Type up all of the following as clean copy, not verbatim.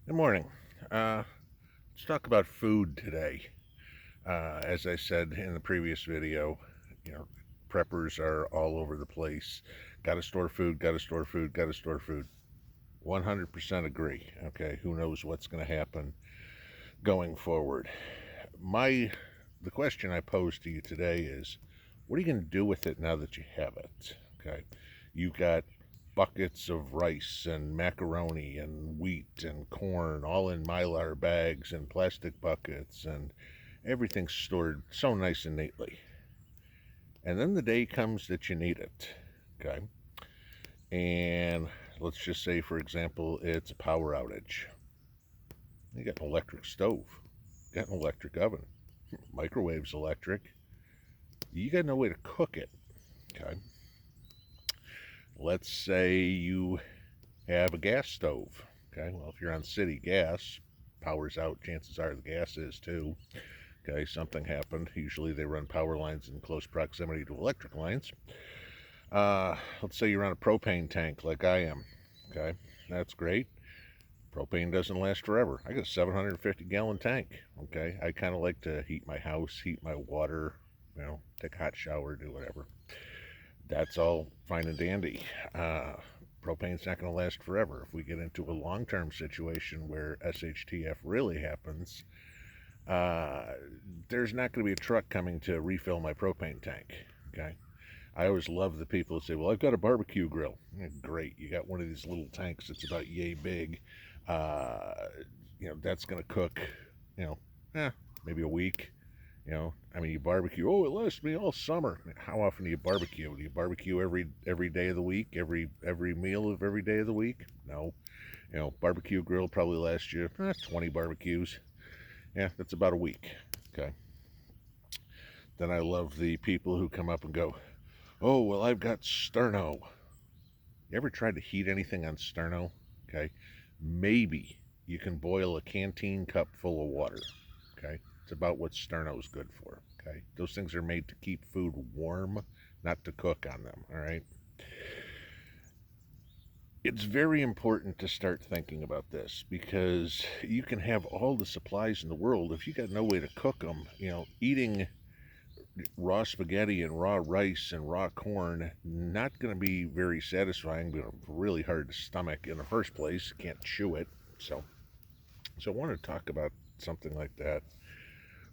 Good morning. Let's talk about food today. As I said in the previous video, you know, preppers are all over the place. Got to store food, got to store food, got to store food. 100% agree. Okay, who knows what's going to happen going forward? The question I pose to you today is, what are you going to do with it now that you have it? Okay, you've got buckets of rice and macaroni and wheat and corn all in mylar bags and plastic buckets, and everything's stored so nice and neatly. And then the day comes that you need it. Okay, and let's just say, for example, it's a power outage. You got an electric stove, you got an electric oven, microwave's electric. You got no way to cook it. Okay, let's say you have a gas stove. Okay, well, if you're on city gas, power's out, chances are the gas is too. Okay, something happened. Usually they run power lines in close proximity to electric lines. Let's say you're on a propane tank like I am. Okay, that's great. Propane doesn't last forever. I got a 750-gallon tank. Okay, I kind of like to heat my house, heat my water, take a hot shower, do whatever. That's all fine and dandy. Propane's not going to last forever. If we get into a long-term situation where SHTF really happens, there's not going to be a truck coming to refill my propane tank. Okay, I always love the people who say, "Well, I've got a barbecue grill." Great, you got one of these little tanks that's about yay big. Uh, that's going to cook. You know, maybe a week. You barbecue. Oh, it lasts me all summer. How often do you barbecue? Do you barbecue every day of the week? Every meal of every day of the week? No. Barbecue grill probably lasts you 20 barbecues. Yeah, that's about a week. Okay. Then I love the people who come up and go, "Oh, well, I've got sterno." You ever tried to heat anything on sterno? Okay. Maybe you can boil a canteen cup full of water. Okay. It's about what sterno is good for. Okay. Those things are made to keep food warm, not to cook on them. All right. It's very important to start thinking about this because you can have all the supplies in the world. If you got no way to cook them, eating raw spaghetti and raw rice and raw corn, not going to be very satisfying, but really hard to stomach in the first place. You can't chew it. So I want to talk about something like that.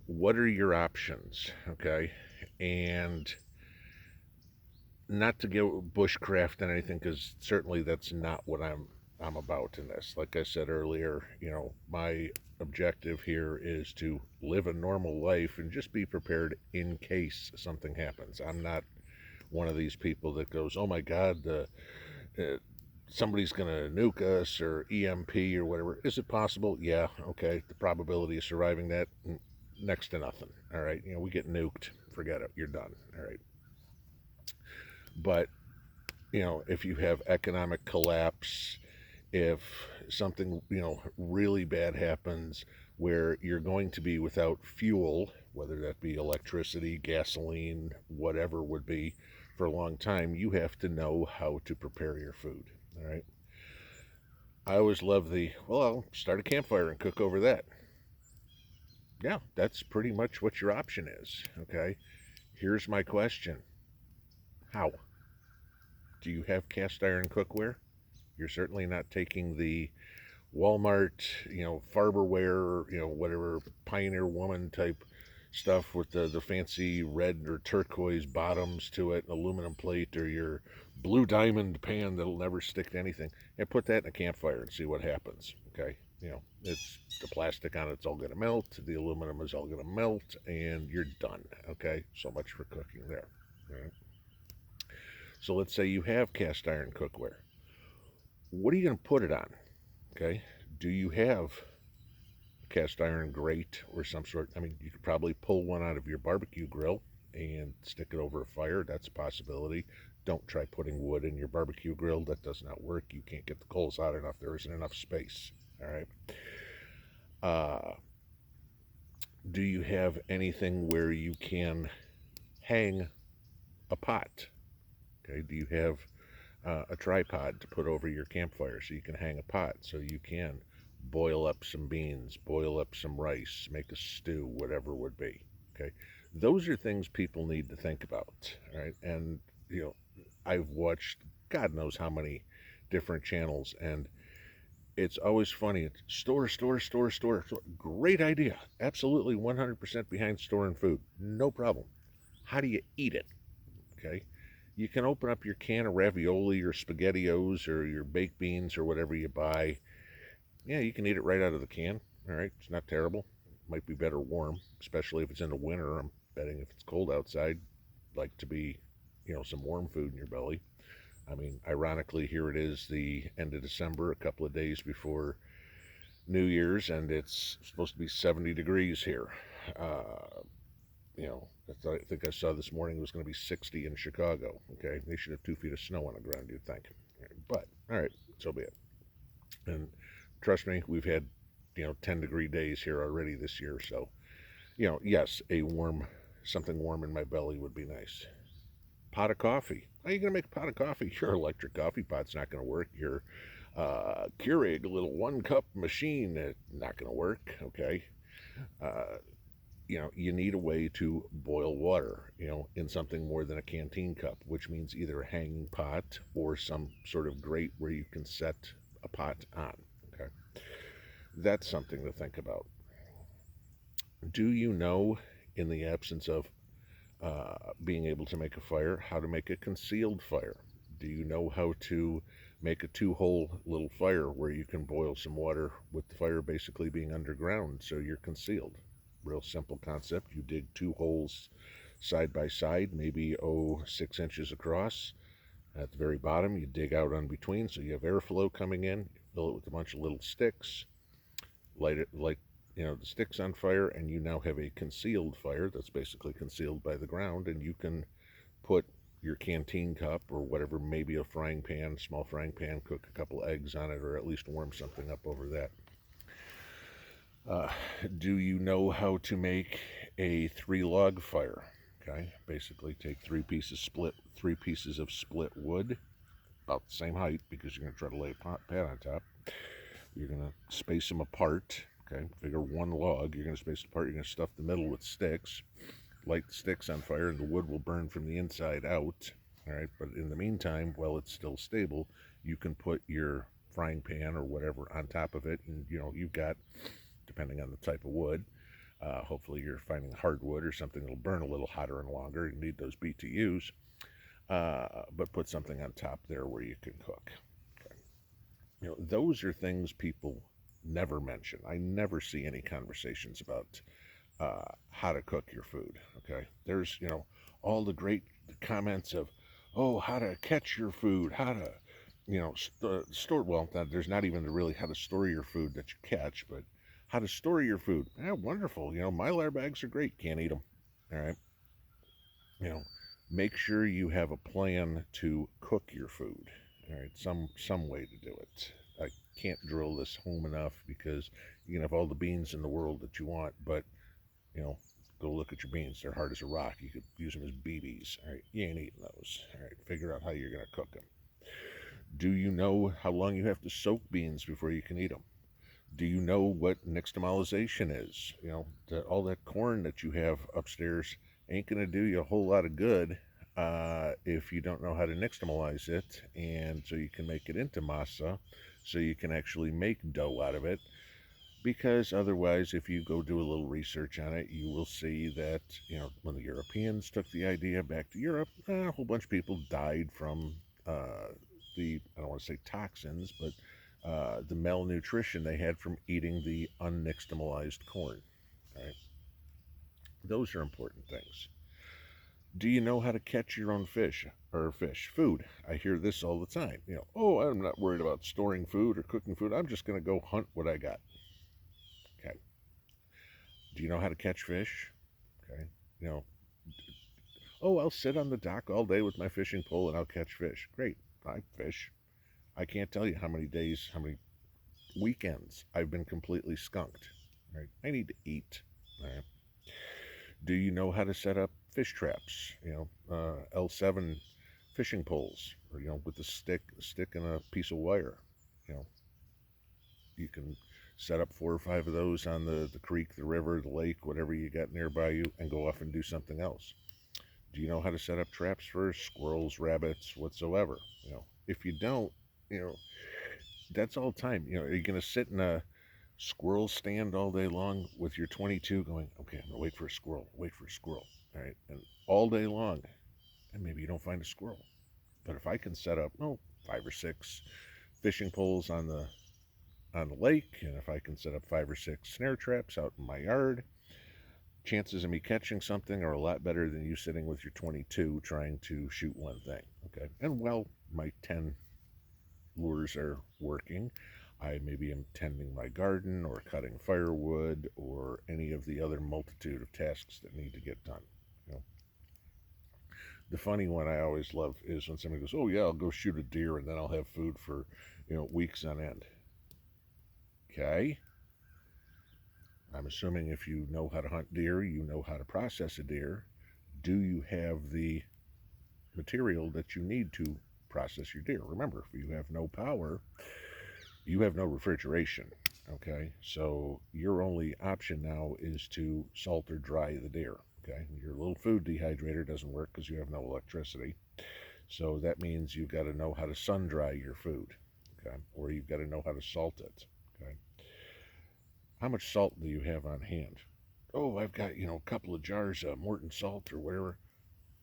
What are your options? Okay. And not to go bushcraft and anything, because certainly that's not what I'm about in this. Like I said earlier, my objective here is to live a normal life and just be prepared in case something happens. I'm not one of these people that goes, "Oh my God, somebody's going to nuke us or EMP or whatever." Is it possible? Yeah. Okay. The probability of surviving that, next to nothing. All right. We get nuked. Forget it. You're done. All right. But if you have economic collapse, if something, really bad happens where you're going to be without fuel, whether that be electricity, gasoline, whatever would be, for a long time, you have to know how to prepare your food. All right. I always love well, I'll start a campfire and cook over that. Yeah, that's pretty much what your option is. Okay. Here's my question: how? Do you have cast iron cookware? You're certainly not taking the Walmart, Farberware, whatever Pioneer Woman type stuff with the fancy red or turquoise bottoms to it, an aluminum plate, or your blue diamond pan that'll never stick to anything. And put that in a campfire and see what happens. Okay, it's the plastic on it's all going to melt, the aluminum is all going to melt, and you're done. Okay, so much for cooking there. All right. So let's say you have cast iron cookware. What are you going to put it on? Okay, do you have a cast iron grate or some sort? I mean, you could probably pull one out of your barbecue grill and stick it over a fire. That's a possibility. Don't try putting wood in your barbecue grill. That does not work. You can't get the coals out enough. There isn't enough space. All right. Uh, do you have anything where you can hang a pot? Okay. Do you have a tripod to put over your campfire so you can hang a pot, so you can boil up some beans, boil up some rice, make a stew, whatever it would be. Okay, those are things people need to think about. All right, and you know, I've watched God knows how many different channels, and it's always funny. It's store. Great idea. Absolutely 100% behind storing food. No problem. How do you eat it? Okay. You can open up your can of ravioli or SpaghettiOs or your baked beans or whatever you buy. Yeah, you can eat it right out of the can. All right. It's not terrible. Might be better warm, especially if it's in the winter. I'm betting if it's cold outside, like to be, some warm food in your belly. I mean, ironically, here it is the end of December, a couple of days before New Year's, and it's supposed to be 70 degrees here. Uh, I think I saw this morning it was going to be 60 in Chicago. Okay, they should have 2 feet of snow on the ground, you'd think. But, all right, so be it. And trust me, we've had, 10-degree days here already this year. So, yes, something warm in my belly would be nice. Pot of coffee. How are you going to make a pot of coffee? Your electric coffee pot's not going to work. Your Keurig little 1 cup machine, not going to work. Okay. Uh, you need a way to boil water, in something more than a canteen cup, which means either a hanging pot or some sort of grate where you can set a pot on. Okay. That's something to think about. Do you know, in the absence of being able to make a fire, how to make a concealed fire? Do you know how to make a 2-hole little fire where you can boil some water with the fire basically being underground so you're concealed? Real simple concept. You dig 2 holes side by side, maybe 6 inches across. At the very bottom, you dig out on between so you have airflow coming in. You fill it with a bunch of little sticks, light it like the sticks on fire, and you now have a concealed fire that's basically concealed by the ground, and you can put your canteen cup or whatever, maybe a frying pan, small frying pan, cook a couple eggs on it, or at least warm something up over that. Do you know how to make a 3-log fire? Okay, basically take 3 pieces of split wood, about the same height, because you're going to try to lay a pad on top. You're going to space them apart. Okay, figure 1 log. You're going to space it apart. You're going to stuff the middle with sticks. Light the sticks on fire, and the wood will burn from the inside out. All right, but in the meantime, while it's still stable, you can put your frying pan or whatever on top of it, and you've got, depending on the type of wood, hopefully you're finding hardwood or something that'll burn a little hotter and longer. You need those BTUs, but put something on top there where you can cook. Okay. Those are things people never mention. I never see any conversations about how to cook your food. Okay, there's all the great comments of, oh, how to catch your food, how to store. Well, there's not even really how to store your food that you catch, but how to store your food. Yeah, wonderful. Mylar bags are great. Can't eat them. All right. You know, make sure you have a plan to cook your food. All right, some way to do it. I can't drill this home enough because you can have all the beans in the world that you want, but you know, go look at your beans. They're hard as a rock. You could use them as BBs. All right, you ain't eating those. All right, figure out how you're gonna cook them. Do you know how long you have to soak beans before you can eat them? Do you know what nixtamalization is? All that corn that you have upstairs ain't going to do you a whole lot of good if you don't know how to nixtamalize it, and so you can make it into masa, so you can actually make dough out of it. Because otherwise, if you go do a little research on it, you will see that, when the Europeans took the idea back to Europe, a whole bunch of people died from I don't want to say toxins, but the malnutrition they had from eating the unnixtamalized corn. Right? Those are important things. Do you know how to catch your own fish or food? I hear this all the time. Oh, I'm not worried about storing food or cooking food. I'm just going to go hunt what I got. Okay. Do you know how to catch fish? Okay. You know, oh, I'll sit on the dock all day with my fishing pole and I'll catch fish. Great. I fish. I can't tell you how many days, how many weekends I've been completely skunked. Right? I need to eat. Right? Do you know how to set up fish traps? L7 fishing poles, or with a stick and a piece of wire. You can Set up 4 or 5 of those on the creek, the river, the lake, whatever you got nearby you, and go off and do something else. Do you know how to set up traps for squirrels, rabbits, whatsoever? If you don't, you know, that's all time. Are you going to sit in a squirrel stand all day long with your 22 going, okay, I'm going to wait for a squirrel, wait for a squirrel, all right? And all day long, and maybe you don't find a squirrel. But if I can set up, 5 or 6 fishing poles on the lake, and if I can set up 5 or 6 snare traps out in my yard, chances of me catching something are a lot better than you sitting with your 22 trying to shoot one thing. Okay, and while my 10 lures are working, I maybe am tending my garden or cutting firewood or any of the other multitude of tasks that need to get done. You know, the funny one I always love is when somebody goes, "Oh yeah, I'll go shoot a deer and then I'll have food for weeks on end." Okay, I'm assuming if you know how to hunt deer, you know how to process a deer. Do you have the material that you need to process your deer? Remember, if you have no power, you have no refrigeration. Okay, so your only option now is to salt or dry the deer. Okay, your little food dehydrator doesn't work because you have no electricity. So that means you've got to know how to sun dry your food. Okay, or you've got to know how to salt it. Okay, how much salt do you have on hand? Oh, I've got a couple of jars of Morton salt or whatever.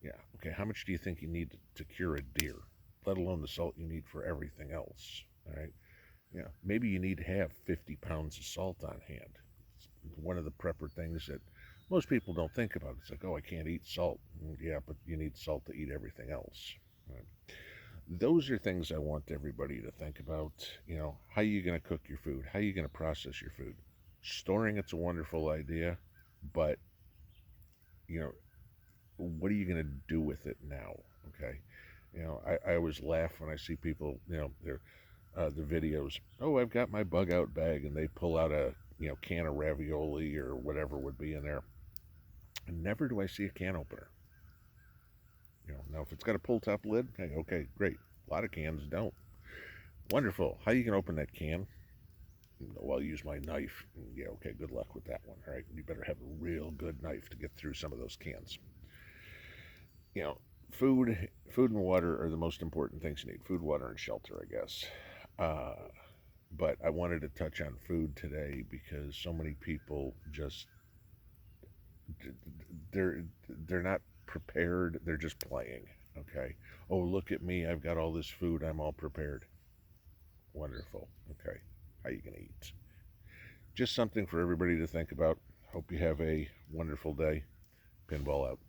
Yeah. Okay. How much do you think you need to cure a deer? Let alone the salt you need for everything else. All right. Yeah. Maybe you need to have 50 pounds of salt on hand. It's one of the prepper things that most people don't think about. It's like, oh, I can't eat salt. Yeah, but you need salt to eat everything else. Right? Those are things I want everybody to think about. How are you going to cook your food? How are you going to process your food? Storing it's a wonderful idea, but you know what are you going to do with it now? Okay. I always laugh when I see people, the videos. Oh, I've got my bug out bag, and they pull out a can of ravioli or whatever would be in there. And never do I see a can opener. Now if it's got a pull top lid, hey, okay, great. A lot of cans don't. Wonderful. How you can open that can? Well, I'll use my knife. Yeah, okay, good luck with that one. All right, you better have a real good knife to get through some of those cans. you know, food and water are the most important things you need. Food, water, and shelter, I guess. Uh, but I wanted to touch on food today because so many people just they're they're not prepared. They're just playing. Okay. Oh, look at me! I've got all this food. I'm all prepared. Wonderful. Okay. How you gonna eat? Just something for everybody to think about. Hope you have a wonderful day. Pinball out.